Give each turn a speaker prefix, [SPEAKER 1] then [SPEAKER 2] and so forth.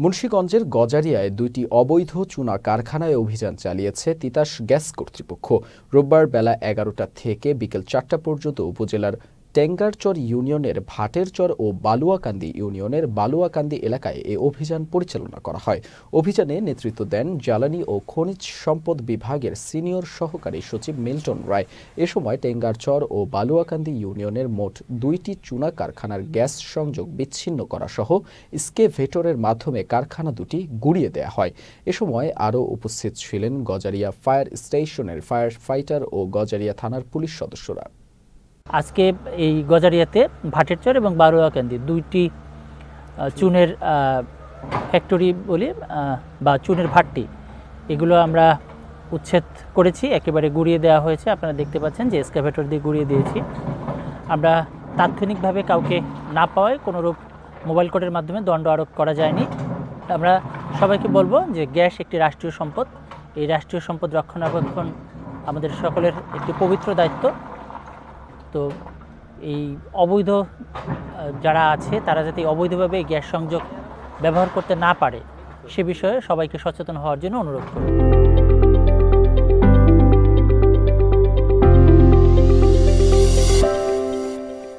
[SPEAKER 1] মুন্সিগঞ্জের গজারিয়ায় দুইটি অবৈধ চুনা কারখানায় অভিযান চালিয়েছে তিতাস গ্যাস কর্তৃপক্ষ। রোববার বেলা ১১টা থেকে বিকেল ৪টা পর্যন্ত উপজেলার টেঙ্গারচর ইউনিয়নের ভাটেরচর ও বালুয়াকান্দি ইউনিয়নের বালুয়াকান্দি এলাকায় এ অভিযান পরিচালনা করা হয়। অভিযানে নেতৃত্ব দেন জ্বালানি ও খনিজ সম্পদ বিভাগের সিনিয়র সহকারী সচিব মিল্টন রায়। এ সময় টেঙ্গারচর ও বালুয়াকান্দি ইউনিয়নের মোট দুইটি চুনা কারখানার গ্যাস সংযোগ বিচ্ছিন্ন করা সহ স্কেভেটরের মাধ্যমে কারখানা দুটি গুঁড়িয়ে দেয়া হয়। এ সময় আরও উপস্থিত ছিলেন গজারিয়া ফায়ার স্টেশনের ফায়ার ফাইটার ও গজারিয়া থানার পুলিশ সদস্যরা।
[SPEAKER 2] আজকে এই গজারিয়াতে ভাটেরচর এবং বালুয়াকান্দি দুইটি চুনের ফ্যাক্টরি বলি বা চুনের ভাট্টি, এগুলো আমরা উচ্ছেদ করেছি, একেবারে গুঁড়িয়ে দেওয়া হয়েছে। আপনারা দেখতে পাচ্ছেন যে এক্সকাভেটর দিয়ে গুঁড়িয়ে দিয়েছি। আমরা তাৎক্ষণিকভাবে কাউকে না পাওয়ায় কোনোরূপ মোবাইল কোর্টের মাধ্যমে দণ্ড আরোপ করা যায়নি। আমরা সবাইকে বলবো যে গ্যাস একটি রাষ্ট্রীয় সম্পদ, এই রাষ্ট্রীয় সম্পদ রক্ষণাবেক্ষণ আমাদের সকলের একটি পবিত্র দায়িত্ব। তো এই অবৈধ যারা আছে তারা যাতে অবৈধভাবে গ্যাস সংযোগ ব্যবহার করতে না পারে সে বিষয়ে সবাইকে সচেতন হওয়ার জন্য অনুরোধ করি।